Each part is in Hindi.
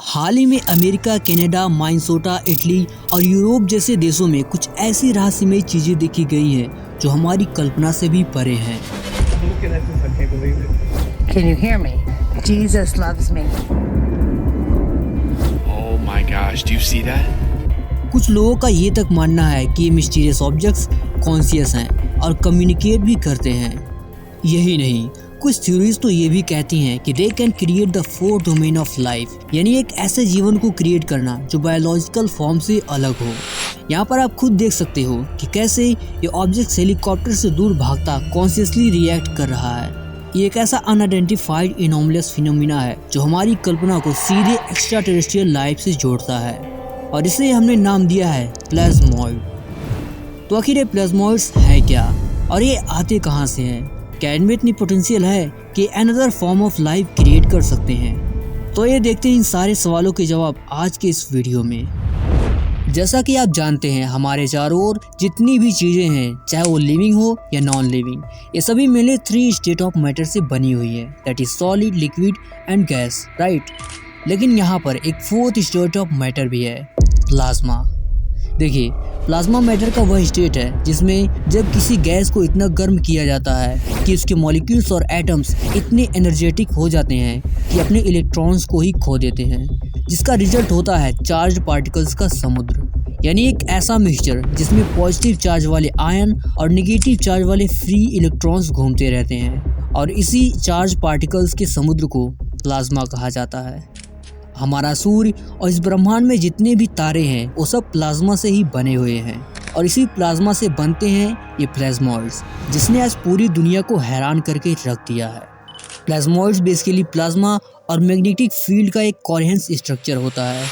हाल ही में अमेरिका, कनाडा, माइनसोटा, इटली और यूरोप जैसे देशों में कुछ ऐसी रहस्यमयी चीजें देखी गई हैं जो हमारी कल्पना से भी परे हैं। Can you hear me? Jesus loves me. Oh my gosh, do you see that? कुछ लोगों का ये तक मानना है कि ये मिस्टीरियस ऑब्जेक्ट्स कॉन्शियस हैं और कम्युनिकेट भी करते हैं। यही नहीं, कुछ थ्योरीज तो ये भी कहती हैं कि they can create the fourth domain of life, यानी एक ऐसे जीवन को क्रिएट करना जो बायोलॉजिकल फॉर्म से अलग हो। यहाँ पर आप खुद देख सकते हो कि कैसे ये ऑब्जेक्ट हेलीकॉप्टर से दूर भागता कॉन्शियसली रिएक्ट कर रहा है। ये एक ऐसा अनआइडेंटिफाइड इनोमलस फिनोमिना है जो हमारी कल्पना को सीधे एक्स्ट्रा टेरेस्ट्रियल लाइफ से जोड़ता है और इसे हमने नाम दिया है प्लाज्मॉइड। तो आखिर ये प्लाज्मॉइड्स है क्या और ये आते कहाँ से हैं? क्या इनमें इतनी पोटेंशियल है कि another form of life create कर सकते हैं? तो ये देखते हैं इन सारे सवालों के जवाब आज के इस वीडियो में। जैसा कि आप जानते हैं, हमारे चारों ओर जितनी भी चीज़ें हैं, चाहे वो लिविंग हो या नॉन लिविंग, ये सभी मेनली 3 स्टेट ऑफ मैटर से बनी हुई है, that is solid, liquid and gas, right. लेकिन यहाँ पर एक 4th स्टेट ऑफ मैटर भी है, प्लाज्मा। देखिए, प्लाज्मा मैटर का वह स्टेट है जिसमें जब किसी गैस को इतना गर्म किया जाता है कि उसके मॉलिक्यूल्स और एटम्स इतने एनर्जेटिक हो जाते हैं कि अपने इलेक्ट्रॉन्स को ही खो देते हैं, जिसका रिजल्ट होता है चार्ज पार्टिकल्स का समुद्र, यानी एक ऐसा मिक्सचर जिसमें पॉजिटिव चार्ज वाले आयन और नेगेटिव चार्ज वाले फ्री इलेक्ट्रॉन्स घूमते रहते हैं, और इसी चार्ज पार्टिकल्स के समुद्र को प्लाज्मा कहा जाता है। हमारा सूर्य और इस ब्रह्मांड में जितने भी तारे हैं वो सब प्लाज्मा से ही बने हुए हैं, और इसी प्लाज्मा से बनते हैं ये प्लाज्मॉइड्स, जिसने आज पूरी दुनिया को हैरान करके रख दिया है। प्लाज्मॉइड्स बेसिकली प्लाज्मा और मैग्नेटिक फील्ड का एक कोहेरेंस स्ट्रक्चर होता है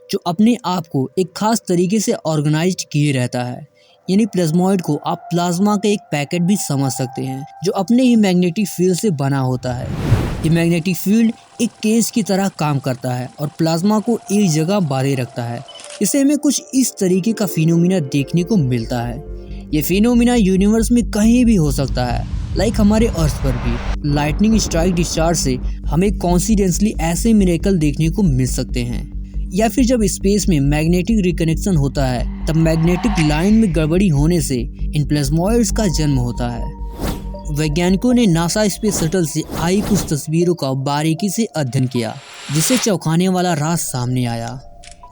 जो अपने आप को एक खास तरीके से ऑर्गेनाइज्ड किए रहता है। यानी प्लाज्मॉइड को आप प्लाज्मा का एक पैकेट भी समझ सकते हैं जो अपने ही मैग्नेटिक फील्ड से बना होता है। ये मैग्नेटिक फील्ड एक केज की तरह काम करता है और प्लाज्मा को एक जगह बांधे रखता है। इसे हमें कुछ इस तरीके का फिनोमिना देखने को मिलता है। ये फिनोमिना यूनिवर्स में कहीं भी हो सकता है, लाइक हमारे अर्थ पर भी लाइटनिंग स्ट्राइक डिस्चार्ज से हमें कॉन्सिडेंटली ऐसे मिरेकल देखने को मिल सकते हैं, या फिर जब स्पेस में मैग्नेटिक रिकनेक्शन होता है तब मैग्नेटिक लाइन में गड़बड़ी होने से इन प्लाज्मॉइड्स का जन्म होता है। वैज्ञानिकों ने नासा स्पेस शटल से आई कुछ तस्वीरों का बारीकी से अध्ययन किया, जिससे चौंकाने वाला राज सामने आया।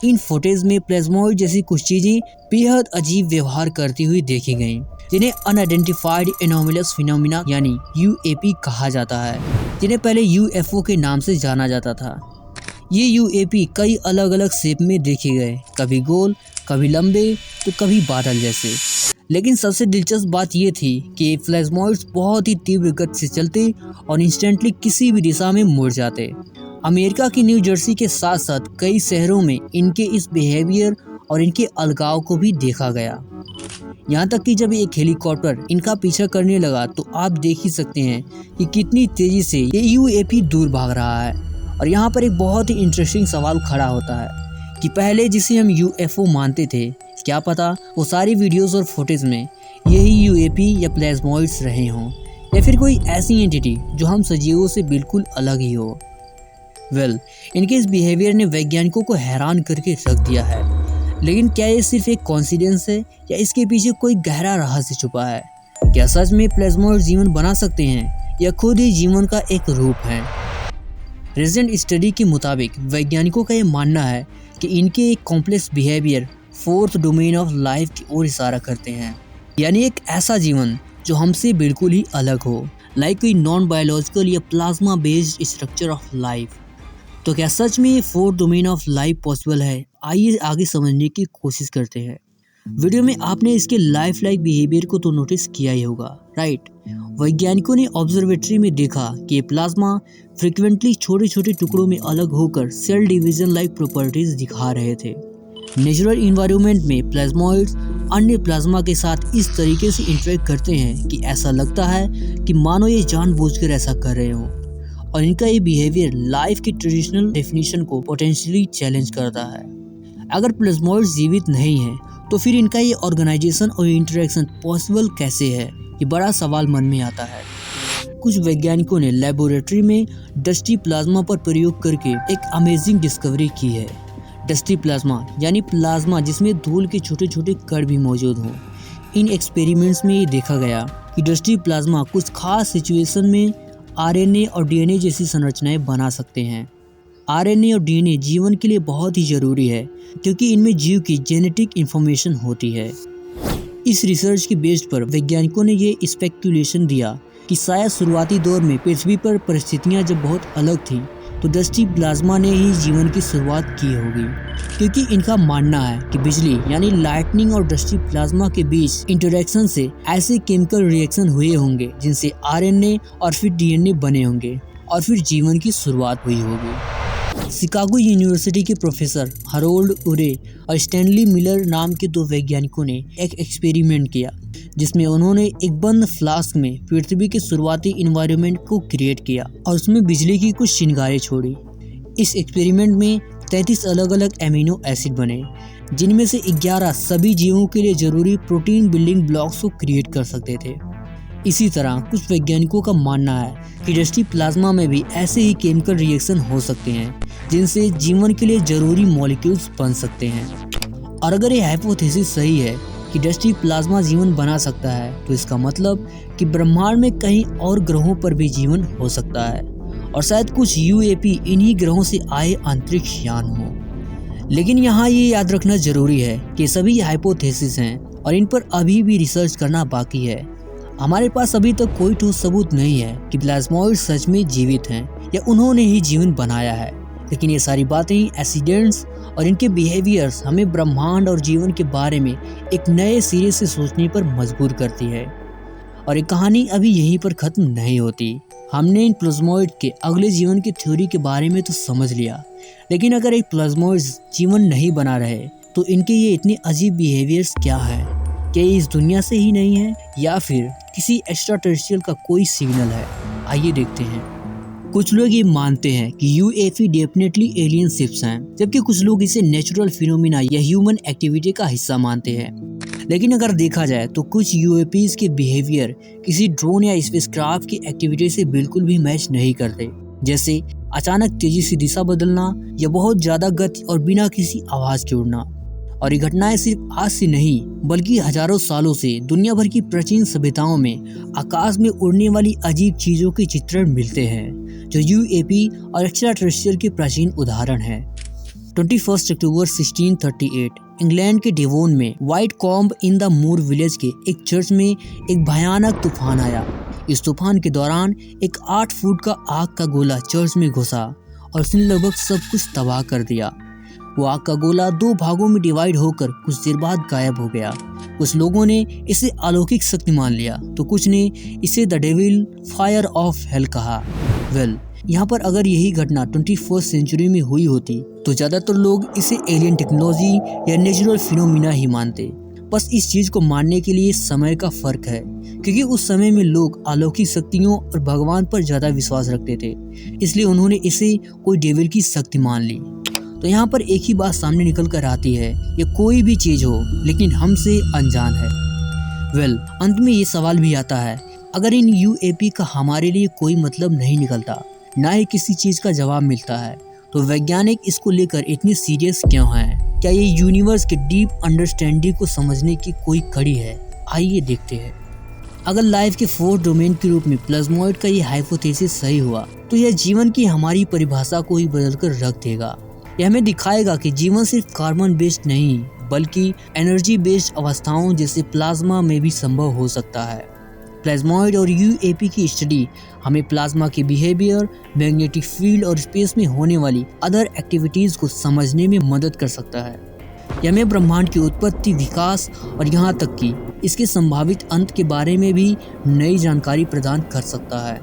इन फुटेज में प्लाज्मॉइड जैसी कुछ चीजें बेहद अजीब व्यवहार करती हुई देखी गईं, जिन्हें अनआइडेंटिफाइड एनोमलस फिनोमिना यानी यूएपी कहा जाता है, जिन्हें पहले यूएफओ के नाम से जाना जाता था। ये यूएपी कई अलग अलग शेप में देखे गए, कभी गोल, कभी लंबे, तो कभी बादल जैसे। लेकिन सबसे दिलचस्प बात यह थी कि प्लाज्मॉइड्स बहुत ही तीव्र गति से चलते और इंस्टेंटली किसी भी दिशा में मुड़ जाते। अमेरिका की न्यू जर्सी के साथ साथ कई शहरों में इनके इस बिहेवियर और इनके अलगाव को भी देखा गया। यहाँ तक कि जब एक हेलीकॉप्टर इनका पीछा करने लगा तो आप देख ही सकते हैं कि कितनी तेजी से ये यूएपी दूर भाग रहा है। और यहाँ पर एक बहुत ही इंटरेस्टिंग सवाल खड़ा होता है कि पहले जिसे हम यूएफओ मानते थे, क्या पता वो सारी वीडियोस और फुटेज में यही यूएपी या प्लाज्मॉइड्स रहे हों, या फिर कोई ऐसी एंटिटी जो हम सजीवों से बिल्कुल अलग ही हो। इनके इस बिहेवियर ने वैज्ञानिकों को हैरान करके रख दिया है। लेकिन क्या ये सिर्फ एक कॉन्सिडेंस है या इसके पीछे कोई गहरा रहस्य छुपा है? क्या सच में प्लाज्मॉइड जीवन बना सकते हैं या खुद ही जीवन का एक रूप है? रिसेंट स्टडी के मुताबिक वैज्ञानिकों का ये मानना है कि इनके एक complex behaviour 4th domain of life की ओर इशारा करते हैं, यानी एक ऐसा जीवन जो हमसे बिल्कुल ही अलग हो, लाइक कोई नॉन बायोलॉजिकल या plasma based structure of life. तो क्या सच में ये 4th domain of life possible है? आइए आगे समझने की कोशिश करते हैं। वीडियो में आपने इसके लाइफ लाइक बिहेवियर को तो नोटिस किया ही होगा, राइट। वैज्ञानिकों ने ऑब्जर्वेटरी में देखा कि प्लाज्मा फ्रिक्वेंटली छोटे छोटे टुकड़ों में अलग होकर सेल डिवीजन लाइक प्रॉपर्टीज दिखा रहे थे। नेचुरल इन्वायरमेंट में प्लाज्मॉइड्स अन्य प्लाज्मा के साथ इस तरीके से इंटरेक्ट करते हैं कि ऐसा लगता है कि मानो ये जानबूझकर ऐसा कर रहे हों, और इनका ये बिहेवियर लाइफ की ट्रेडिशनल डेफिनेशन को पोटेंशियली चैलेंज करता है। अगर प्लाज्मॉइड्स जीवित नहीं हैं तो फिर इनका ये ऑर्गेनाइजेशन और इंटरेक्शन पॉसिबल कैसे है? ये बड़ा सवाल मन में आता है। कुछ वैज्ञानिकों ने लेबोरेटरी में डस्टी प्लाज्मा पर प्रयोग करके एक अमेजिंग डिस्कवरी की है। डस्टी प्लाज्मा यानी प्लाज्मा जिसमें धूल के छोटे छोटे कण भी मौजूद हों। इन एक्सपेरिमेंट्स में ये देखा गया कि डस्टी प्लाज्मा कुछ खास सिचुएशन में आरएनए और डीएनए जैसी संरचनाएं बना सकते हैं। आरएनए और डीएनए जीवन के लिए बहुत ही ज़रूरी है क्योंकि इनमें जीव की जेनेटिक इंफॉर्मेशन होती है। इस रिसर्च की बेस पर वैज्ञानिकों ने ये स्पेकुलेशन दिया कि शायद शुरुआती दौर में पृथ्वी पर परिस्थितियां जब बहुत अलग थी तो डस्टी प्लाज्मा ने ही जीवन की शुरुआत की होगी, क्योंकि इनका मानना है कि बिजली यानी लाइटनिंग और डस्टी प्लाज्मा के बीच इंटरेक्शन से ऐसे केमिकल रिएक्शन हुए होंगे जिनसे आरएनए और फिर डीएनए बने होंगे और फिर जीवन की शुरुआत हुई होगी। शिकागो यूनिवर्सिटी के प्रोफेसर हरोल्ड उरे और स्टैनली मिलर नाम के दो वैज्ञानिकों ने एक एक्सपेरिमेंट किया जिसमें उन्होंने एक बंद फ्लास्क में पृथ्वी के शुरुआती इन्वायरमेंट को क्रिएट किया और उसमें बिजली की कुछ चिंगारें छोड़ी। इस एक्सपेरिमेंट में 33 अलग अलग एमिनो एसिड बने जिनमें से 11 सभी जीवों के लिए जरूरी प्रोटीन बिल्डिंग ब्लॉक्स को क्रिएट कर सकते थे। इसी तरह कुछ वैज्ञानिकों का मानना है कि डस्टी प्लाज्मा में भी ऐसे ही केमिकल रिएक्शन हो सकते हैं जिनसे जीवन के लिए जरूरी मॉलिक्यूल्स बन सकते हैं। और अगर ये हाइपोथेसिस सही है कि डस्टी प्लाज्मा जीवन बना सकता है तो इसका मतलब कि ब्रह्मांड में कहीं और ग्रहों पर भी जीवन हो सकता है और शायद कुछ यूएपी इन्हीं ग्रहों से आए अंतरिक्ष यान हो। लेकिन यहाँ ये याद रखना जरूरी है कि सभी हाइपोथेसिस हैं और इन पर अभी भी रिसर्च करना बाकी है। हमारे पास अभी तक कोई ठोस सबूत नहीं है कि प्लाज्मॉइड सच में जीवित हैं या उन्होंने ही जीवन बनाया है, लेकिन ये सारी बातें, एक्सीडेंट्स और इनके बिहेवियर्स हमें ब्रह्मांड और जीवन के बारे में एक नए सिरे से सोचने पर मजबूर करती है। और ये कहानी अभी यहीं पर खत्म नहीं होती। हमने इन प्लाज्मॉइड के अगले जीवन की थ्योरी के बारे में तो समझ लिया, लेकिन अगर एक प्लाज्मॉइड जीवन नहीं बना रहे तो इनके ये इतने अजीब बिहेवियर्स क्या है? क्या ये इस दुनिया से ही नहीं है या फिर किसी एक्स्ट्रा टेरेस्ट्रियल का कोई सिग्नल है? आइए देखते हैं। कुछ लोग ये मानते हैं कि यूएफी डेफिनेटली एलियन शिप्स हैं, जबकि कुछ लोग इसे नेचुरल फिनोमिना या ह्यूमन एक्टिविटी का हिस्सा मानते हैं। लेकिन अगर देखा जाए तो कुछ यूएपीज के बिहेवियर किसी ड्रोन या स्पेसक्राफ्ट की एक्टिविटी से बिल्कुल भी मैच नहीं करते, जैसे अचानक तेजी से दिशा बदलना या बहुत ज्यादा गति और बिना किसी आवाज के उड़ना। और ये घटनाएं सिर्फ आज से नहीं बल्कि हजारों सालों से दुनिया भर की प्राचीन सभ्यताओं में आकाश में उड़ने वाली अजीब चीजों के चित्रण मिलते हैं जो यूएपी और एक्स्ट्रा टेरेस्ट्रियल के प्राचीन उदाहरण हैं। 21 अक्टूबर 1638 इंग्लैंड के डेवोन में Widecombe in the Moor village के एक चर्च में एक भयानक तूफान आया। इस तूफान के दौरान एक 8 फुट का आग का गोला चर्च में घुसा और उसने लगभग सब कुछ तबाह कर दिया। वो आग का गोला 2 भागों में डिवाइड होकर कुछ देर बाद गायब हो गया। कुछ लोगों ने इसे अलौकिक शक्ति मान लिया तो कुछ ने इसे the devil fire of hell कहा। यहाँ पर अगर यही घटना 21st सेंचुरी में हुई होती तो ज्यादातर लोग इसे एलियन टेक्नोलॉजी या नेचुरल फिनोमिना ही मानते। बस इस चीज को मानने के लिए समय का फर्क है, क्योंकि उस समय में लोग अलौकिक शक्तियों और भगवान पर ज्यादा विश्वास रखते थे, इसलिए उन्होंने इसे कोई डेविल की शक्ति मान ली। तो यहाँ पर एक ही बात सामने निकल कर आती है, ये कोई भी चीज हो लेकिन हमसे अनजान है। अंत में ये सवाल भी आता है, अगर इन यूएपी का हमारे लिए कोई मतलब नहीं निकलता, ना ही किसी चीज का जवाब मिलता है, तो वैज्ञानिक इसको लेकर इतने सीरियस क्यों हैं? क्या ये यूनिवर्स के डीप अंडरस्टैंडिंग को समझने की कोई कड़ी है? आइए देखते हैं। अगर लाइफ के 4 डोमेन के रूप में प्लाज्मॉइड का ये हाइपोथेसिस सही हुआ तो यह जीवन की हमारी परिभाषा को ही बदल कर रख देगा। यह हमें दिखाएगा कि जीवन सिर्फ कार्बन बेस्ड नहीं बल्कि एनर्जी बेस्ड अवस्थाओं जैसे प्लाज्मा में भी संभव हो सकता है। प्लाज्मॉइड और यूएपी की स्टडी हमें प्लाज्मा के बिहेवियर, मैग्नेटिक फील्ड और स्पेस में होने वाली अदर एक्टिविटीज को समझने में मदद कर सकता है। यह हमें ब्रह्मांड की उत्पत्ति, विकास और यहाँ तक कि इसके संभावित अंत के बारे में भी नई जानकारी प्रदान कर सकता है।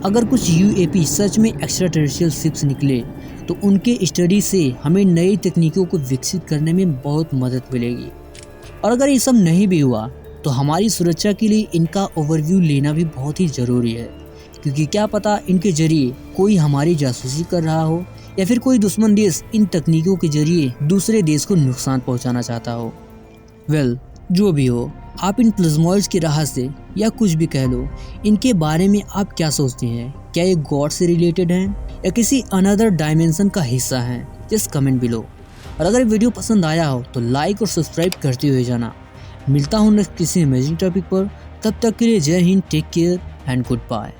अगर कुछ यूएपी सच में एक्स्ट्रा टेरेस्ट्रियल शिप्स निकले तो उनके स्टडी से हमें नई तकनीकों को विकसित करने में बहुत मदद मिलेगी। और अगर ये सब नहीं भी हुआ तो हमारी सुरक्षा के लिए इनका ओवरव्यू लेना भी बहुत ही ज़रूरी है, क्योंकि क्या पता इनके जरिए कोई हमारी जासूसी कर रहा हो या फिर कोई दुश्मन देश इन तकनीकों के जरिए दूसरे देश को नुकसान पहुंचाना चाहता हो। जो भी हो, आप इन प्लाज्मॉइड्स के राह से या कुछ भी कह लो, इनके बारे में आप क्या सोचते हैं? क्या ये गॉड से रिलेटेड हैं या किसी अनदर डायमेंशन का हिस्सा हैं? Just comment below. और अगर वीडियो पसंद आया हो तो लाइक और सब्सक्राइब करते हुए जाना। मिलता हूँ नेक्स्ट किसी अमेजिंग टॉपिक पर, तब तक के लिए Jai Hind, take care and good bye.